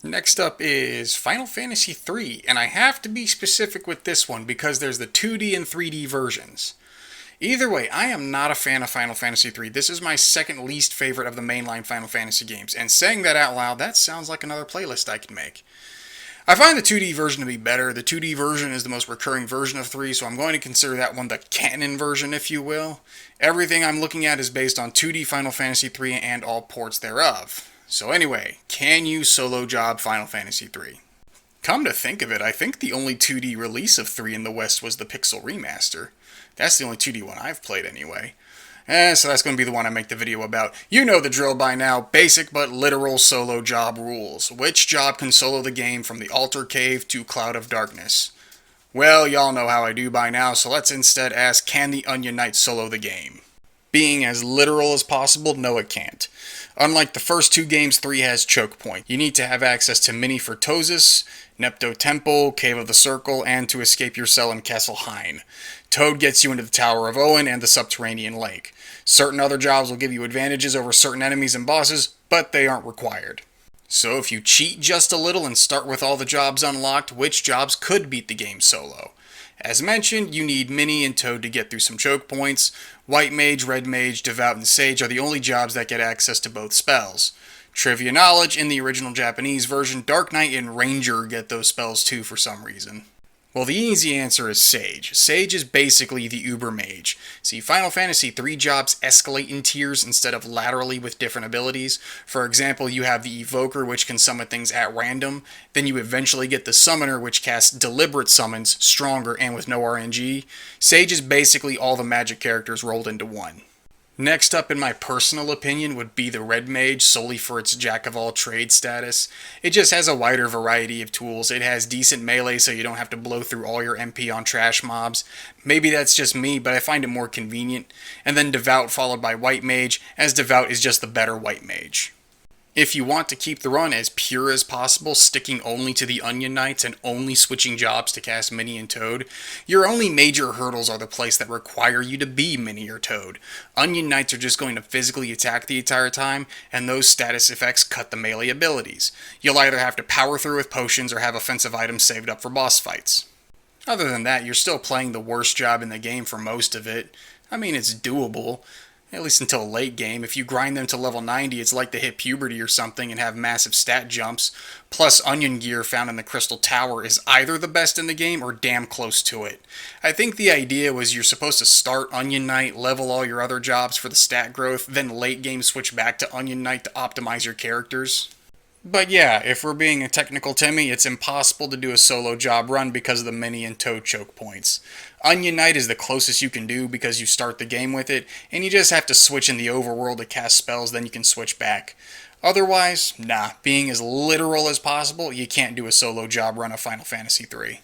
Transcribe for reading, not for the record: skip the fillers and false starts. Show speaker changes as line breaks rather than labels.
Next up is Final Fantasy III, and I have to be specific with this one because there's the 2D and 3D versions. Either way, I am not a fan of Final Fantasy III. This is my second least favorite of the mainline Final Fantasy games, and saying that out loud, that sounds like another playlist I could make. I find the 2D version to be better. The 2D version is the most recurring version of 3, so I'm going to consider that one the canon version, if you will. Everything I'm looking at is based on 2D Final Fantasy III and all ports thereof. So anyway, can you solo job Final Fantasy III? Come to think of it, I think the only 2D release of 3 in the West was the Pixel Remaster. That's the only 2D one I've played anyway. So that's going to be the one I make the video about. You know the drill by now. Basic but literal solo job rules. Which job can solo the game from the Altar Cave to Cloud of Darkness? Well, y'all know how I do by now, so let's instead ask, can the Onion Knight solo the game? Being as literal as possible, no it can't. Unlike the first two games, 3 has choke point. You need to have access to Mini Fertosis, Nepto Temple, Cave of the Circle, and to escape your cell in Castle Hein. Toad gets you into the Tower of Owen and the Subterranean Lake. Certain other jobs will give you advantages over certain enemies and bosses, but they aren't required. So if you cheat just a little and start with all the jobs unlocked, which jobs could beat the game solo? As mentioned, you need Minnie and Toad to get through some choke points. White Mage, Red Mage, Devout, and Sage are the only jobs that get access to both spells. Trivia knowledge, in the original Japanese version, Dark Knight and Ranger get those spells too for some reason. Well, the easy answer is Sage. Sage is basically the Uber Mage. See, Final Fantasy III jobs escalate in tiers instead of laterally with different abilities. For example, you have the Evoker, which can summon things at random. Then you eventually get the Summoner, which casts deliberate summons, stronger and with no RNG. Sage is basically all the magic characters rolled into one. Next up, in my personal opinion, would be the Red Mage, solely for its jack-of-all-trades status. It just has a wider variety of tools. It has decent melee, so you don't have to blow through all your MP on trash mobs. Maybe that's just me, but I find it more convenient. And then Devout, followed by White Mage, as Devout is just the better White Mage. If you want to keep the run as pure as possible, sticking only to the Onion Knights and only switching jobs to cast Minnie and Toad, your only major hurdles are the place that require you to be Minnie or Toad. Onion Knights are just going to physically attack the entire time, and those status effects cut the melee abilities. You'll either have to power through with potions or have offensive items saved up for boss fights. Other than that, you're still playing the worst job in the game for most of it. I mean, it's doable. At least until late game. If you grind them to level 90, it's like to hit puberty or something and have massive stat jumps. Plus, Onion Gear found in the Crystal Tower is either the best in the game or damn close to it. I think the idea was you're supposed to start Onion Knight, level all your other jobs for the stat growth, then late game switch back to Onion Knight to optimize your characters. But yeah, if we're being a technical Timmy, it's impossible to do a solo job run because of the Minnie and Toad choke points. Onion Knight is the closest you can do because you start the game with it, and you just have to switch in the overworld to cast spells, then you can switch back. Otherwise, nah, being as literal as possible, you can't do a solo job run of Final Fantasy III.